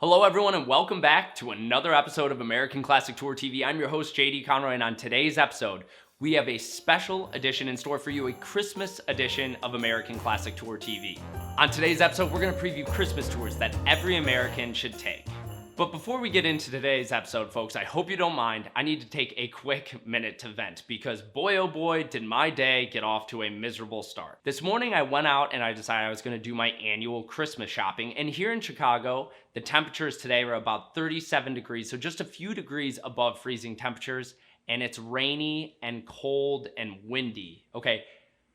Hello everyone and welcome back to another episode of American Classic Tour TV. I'm your host JD Conroy, and on today's episode, we have a special edition in store for you, a Christmas edition of American Classic Tour TV. On today's episode, we're going to preview Christmas tours that every American should take. But before we get into today's episode, folks, I hope you don't mind. I need to take a quick minute to vent because boy, oh boy, did my day get off to a miserable start. This morning I went out and I decided I was going to do my annual Christmas shopping. And here in Chicago, the temperatures today are about 37 degrees, so just a few degrees above freezing temperatures. And it's rainy and cold and windy. Okay,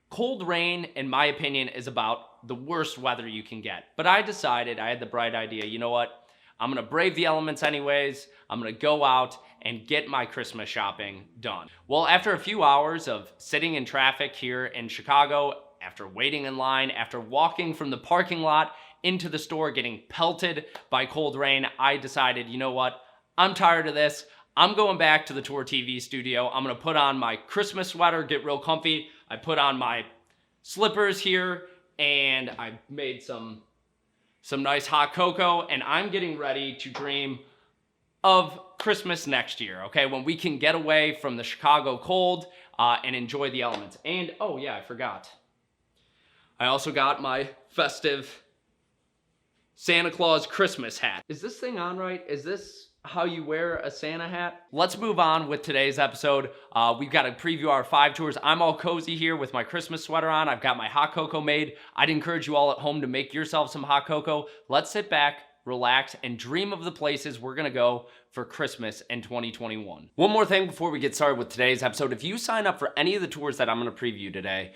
cold rain, in my opinion, is about the worst weather you can get. But I decided, I had the bright idea, you know what? I'm gonna brave the elements anyways. I'm gonna go out and get my Christmas shopping done. Well, after a few hours of sitting in traffic here in Chicago, after waiting in line, after walking from the parking lot into the store, getting pelted by cold rain, I decided, you know what? I'm tired of this. I'm going back to the Tour TV studio. I'm gonna put on my Christmas sweater, get real comfy. I put on my slippers here, and I made some nice hot cocoa, and I'm getting ready to dream of Christmas next year, okay? When we can get away from the Chicago cold and enjoy the elements. And, oh yeah, I forgot. I also got my festive Santa Claus Christmas hat. Is this thing on right? Is this how you wear a Santa hat? Let's move on with today's episode. We've got to preview our 5 tours. I'm all cozy here with my Christmas sweater on. I've got my hot cocoa made. I'd encourage you all at home to make yourself some hot cocoa. Let's sit back, relax, and dream of the places we're gonna go for Christmas in 2021. One more thing before we get started with today's episode. If you sign up for any of the tours that I'm gonna preview today,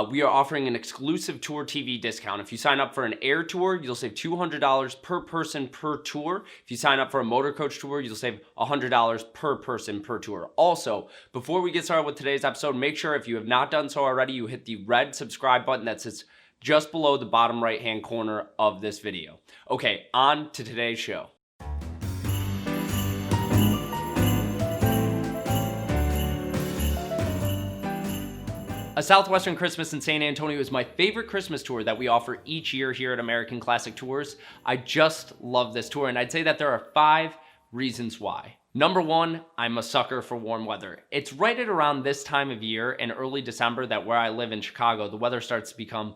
we are offering an exclusive Tour TV discount. If you sign up for an air tour, you'll save $200 per person per tour. If you sign up for a motor coach tour, you'll save $100 per person per tour. Also, before we get started with today's episode, make sure if you have not done so already, you hit the red subscribe button that sits just below the bottom right-hand corner of this video. Okay, on to today's show. A Southwestern Christmas in San Antonio is my favorite Christmas tour that we offer each year here at American Classic Tours. I just love this tour, and I'd say that there are 5 reasons why. Number 1, I'm a sucker for warm weather. It's right at around this time of year in early December that where I live in Chicago, the weather starts to become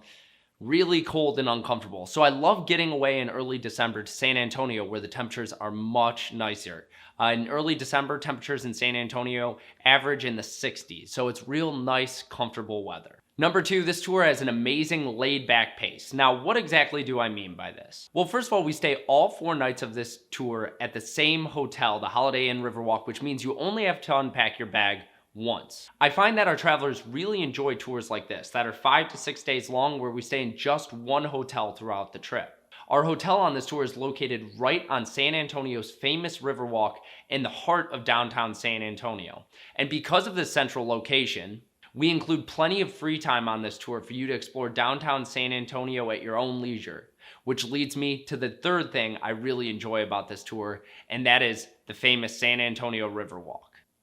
really cold and uncomfortable. So I love getting away in early December to San Antonio where the temperatures are much nicer. In early December, temperatures in San Antonio average in the 60s. So it's real nice, comfortable weather. Number 2, this tour has an amazing laid-back pace. Now, what exactly do I mean by this? Well, first of all, we stay all 4 nights of this tour at the same hotel, the Holiday Inn Riverwalk, which means you only have to unpack your bag once. I find that our travelers really enjoy tours like this that are 5 to 6 days long where we stay in just one hotel throughout the trip. Our hotel on this tour is located right on San Antonio's famous Riverwalk in the heart of downtown San Antonio. And because of this central location, we include plenty of free time on this tour for you to explore downtown San Antonio at your own leisure, which leads me to the 3rd thing I really enjoy about this tour, and that is the famous San Antonio Riverwalk.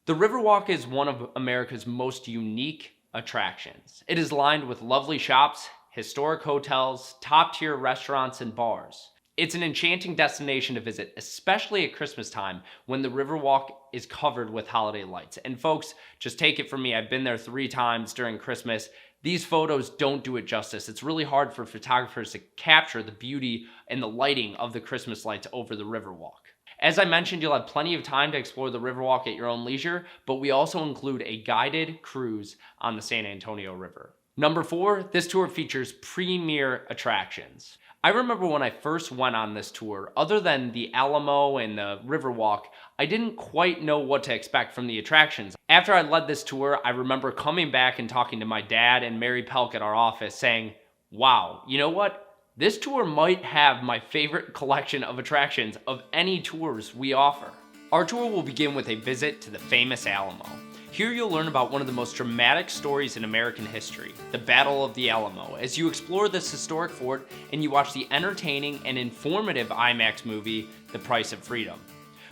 The Riverwalk is one of America's most unique attractions. It is lined with lovely shops, historic hotels, top-tier restaurants, and bars. It's an enchanting destination to visit, especially at Christmas time when the Riverwalk is covered with holiday lights. And folks, just take it from me, I've been there 3 times during Christmas. These photos don't do it justice. It's really hard for photographers to capture the beauty and the lighting of the Christmas lights over the Riverwalk. As I mentioned, you'll have plenty of time to explore the Riverwalk at your own leisure, but we also include a guided cruise on the San Antonio River. Number 4, this tour features premier attractions. I remember when I first went on this tour, other than the Alamo and the Riverwalk, I didn't quite know what to expect from the attractions. After I led this tour, I remember coming back and talking to my dad and Mary Pelk at our office saying, wow, you know what? This tour might have my favorite collection of attractions of any tours we offer. Our tour will begin with a visit to the famous Alamo. Here you'll learn about one of the most dramatic stories in American history, the Battle of the Alamo, as you explore this historic fort and you watch the entertaining and informative IMAX movie, The Price of Freedom.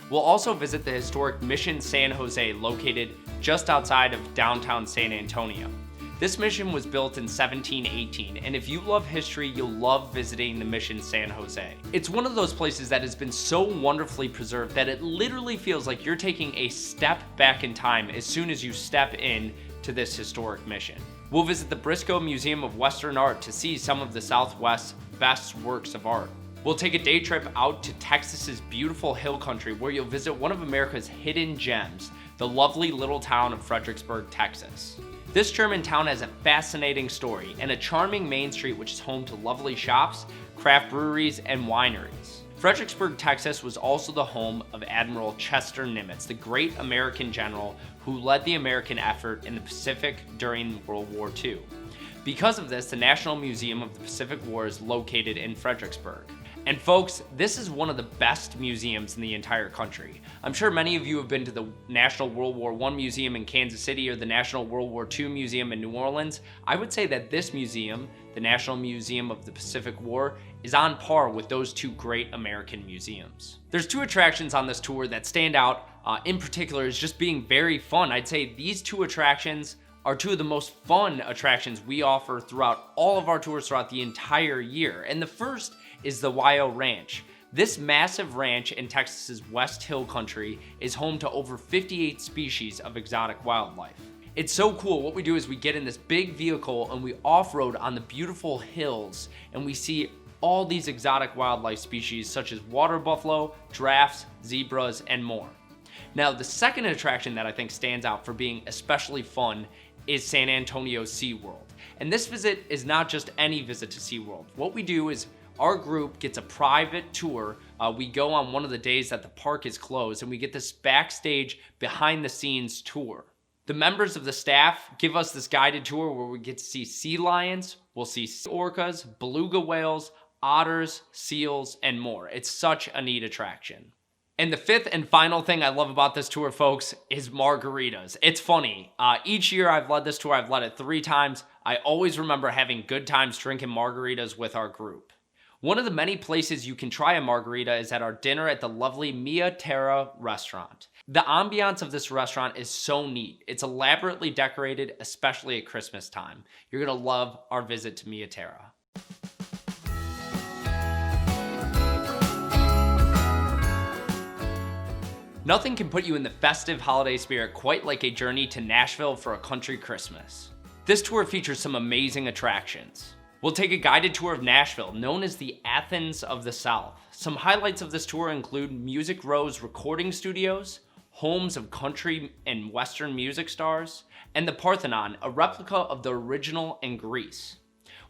We'll also visit the historic Mission San Jose located just outside of downtown San Antonio. This mission was built in 1718, and if you love history, you'll love visiting the Mission San Jose. It's one of those places that has been so wonderfully preserved that it literally feels like you're taking a step back in time as soon as you step in to this historic mission. We'll visit the Briscoe Museum of Western Art to see some of the Southwest's best works of art. We'll take a day trip out to Texas's beautiful hill country where you'll visit one of America's hidden gems, the lovely little town of Fredericksburg, Texas. This German town has a fascinating story and a charming main street which is home to lovely shops, craft breweries, and wineries. Fredericksburg, Texas was also the home of Admiral Chester Nimitz, the great American general who led the American effort in the Pacific during World War II. Because of this, the National Museum of the Pacific War is located in Fredericksburg. And folks, this is one of the best museums in the entire country. I'm sure many of you have been to the National World War I Museum in Kansas City or the National World War II Museum in New Orleans. I would say that this museum, the National Museum of the Pacific War, is on par with those two great American museums. There's two attractions on this tour that stand out in particular as just being very fun. I'd say these two attractions are two of the most fun attractions we offer throughout all of our tours throughout the entire year. And the first is the Wyo Ranch. This massive ranch in Texas's West Hill Country is home to over 58 species of exotic wildlife. It's so cool. What we do is we get in this big vehicle and we off-road on the beautiful hills and we see all these exotic wildlife species such as water buffalo, giraffes, zebras, and more. Now, the second attraction that I think stands out for being especially fun is San Antonio's SeaWorld. And this visit is not just any visit to SeaWorld. What we do is our group gets a private tour. We go on one of the days that the park is closed and we get this backstage behind the scenes tour. The members of the staff give us this guided tour where we get to see sea lions, we'll see orcas, beluga whales, otters, seals, and more. It's such a neat attraction. And the fifth and final thing I love about this tour, folks, is margaritas. It's funny. Each year I've led this tour, I've led it 3 times. I always remember having good times drinking margaritas with our group. One of the many places you can try a margarita is at our dinner at the lovely Mia Terra restaurant. The ambiance of this restaurant is so neat. It's elaborately decorated, especially at Christmas time. You're gonna love our visit to Mia Terra. Nothing can put you in the festive holiday spirit quite like a journey to Nashville for a country Christmas. This tour features some amazing attractions. We'll take a guided tour of Nashville, known as the Athens of the South. Some highlights of this tour include Music Row's recording studios, homes of country and western music stars, and the Parthenon, a replica of the original in Greece.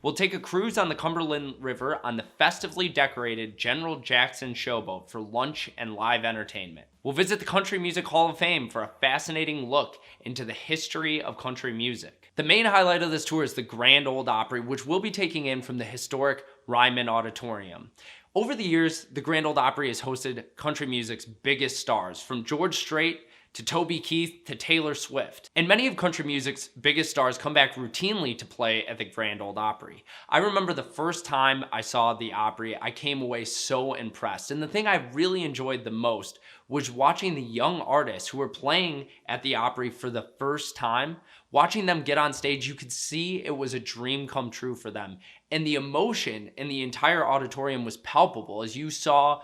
We'll take a cruise on the Cumberland River on the festively decorated General Jackson showboat for lunch and live entertainment. We'll visit the Country Music Hall of Fame for a fascinating look into the history of country music. The main highlight of this tour is the Grand Ole Opry, which we'll be taking in from the historic Ryman Auditorium. Over the years, the Grand Ole Opry has hosted country music's biggest stars, from George Strait to Toby Keith to Taylor Swift. And many of country music's biggest stars come back routinely to play at the Grand Ole Opry. I remember the first time I saw the Opry, I came away so impressed. And the thing I really enjoyed the most was watching the young artists who were playing at the Opry for the first time. Watching them get on stage, you could see it was a dream come true for them. And the emotion in the entire auditorium was palpable as you saw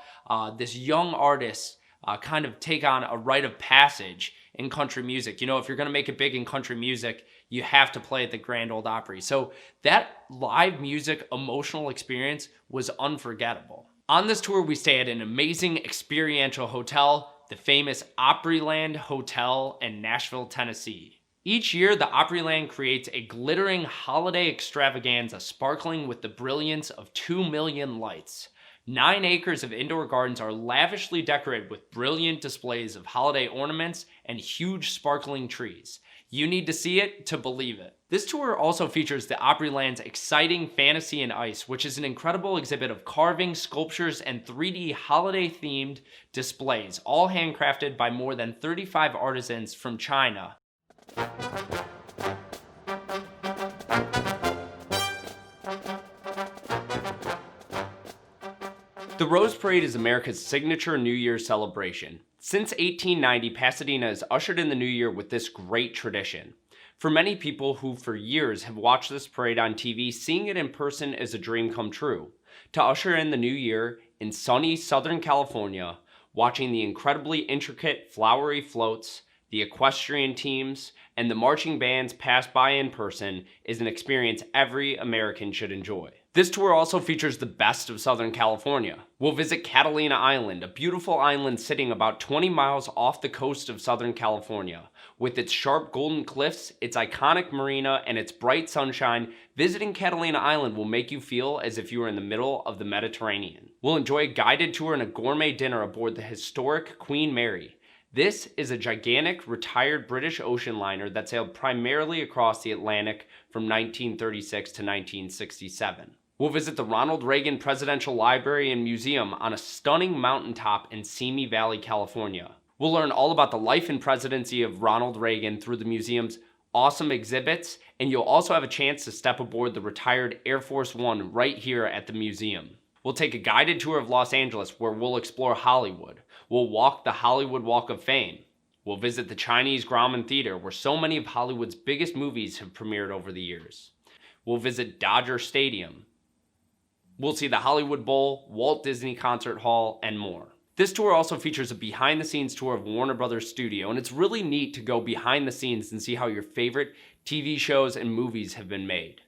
this young artist kind of take on a rite of passage in country music. You know, if you're gonna make it big in country music, you have to play at the Grand Ole Opry. So that live music emotional experience was unforgettable. On this tour, we stay at an amazing experiential hotel, the famous Opryland Hotel in Nashville, Tennessee. Each year, the Opryland creates a glittering holiday extravaganza sparkling with the brilliance of 2 million lights. 9 acres of indoor gardens are lavishly decorated with brilliant displays of holiday ornaments and huge sparkling trees. You need to see it to believe it. This tour also features the Opryland's exciting Fantasy and Ice, which is an incredible exhibit of carving, sculptures, and 3D holiday-themed displays, all handcrafted by more than 35 artisans from China. The Rose Parade is America's signature New Year's celebration. Since 1890, Pasadena has ushered in the new year with this great tradition. For many people who for years have watched this parade on TV, seeing it in person is a dream come true. To usher in the new year in sunny Southern California, watching the incredibly intricate flowery floats, the equestrian teams, and the marching bands pass by in person is an experience every American should enjoy. This tour also features the best of Southern California. We'll visit Catalina Island, a beautiful island sitting about 20 miles off the coast of Southern California. With its sharp golden cliffs, its iconic marina, and its bright sunshine, visiting Catalina Island will make you feel as if you were in the middle of the Mediterranean. We'll enjoy a guided tour and a gourmet dinner aboard the historic Queen Mary. This is a gigantic retired British ocean liner that sailed primarily across the Atlantic from 1936 to 1967. We'll visit the Ronald Reagan Presidential Library and Museum on a stunning mountaintop in Simi Valley, California. We'll learn all about the life and presidency of Ronald Reagan through the museum's awesome exhibits, and you'll also have a chance to step aboard the retired Air Force One right here at the museum. We'll take a guided tour of Los Angeles where we'll explore Hollywood. We'll walk the Hollywood Walk of Fame. We'll visit the Chinese Grauman Theater where so many of Hollywood's biggest movies have premiered over the years. We'll visit Dodger Stadium. We'll see the Hollywood Bowl, Walt Disney Concert Hall, and more. This tour also features a behind-the-scenes tour of Warner Brothers Studio, and it's really neat to go behind the scenes and see how your favorite TV shows and movies have been made.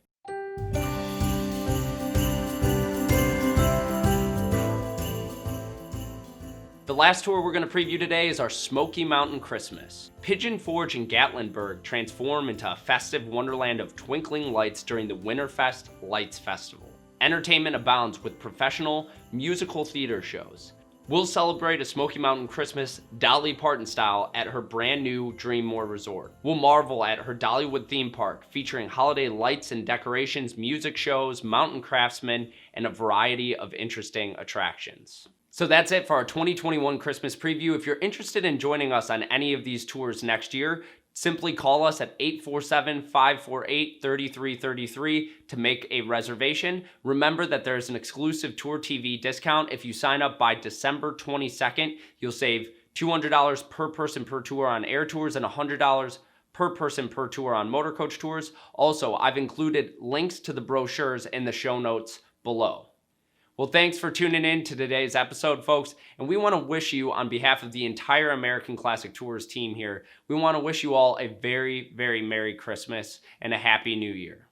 The last tour we're going to preview today is our Smoky Mountain Christmas. Pigeon Forge and Gatlinburg transform into a festive wonderland of twinkling lights during the Winterfest Lights Festival. Entertainment abounds with professional musical theater shows. We'll celebrate a Smoky Mountain Christmas Dolly Parton style at her brand new Dreammore Resort. We'll marvel at her Dollywood theme park featuring holiday lights and decorations, music shows, mountain craftsmen, and a variety of interesting attractions. So that's it for our 2021 Christmas preview. If you're interested in joining us on any of these tours next year, simply call us at 847-548-3333 to make a reservation. Remember that there's an exclusive Tour TV discount. If you sign up by December 22nd, you'll save $200 per person per tour on air tours and $100 per person per tour on motor coach tours. Also, I've included links to the brochures in the show notes below. Well, thanks for tuning in to today's episode, folks, and we want to wish you, on behalf of the entire American Classic Tours team here, we want to wish you all a very, very Merry Christmas and a Happy New Year.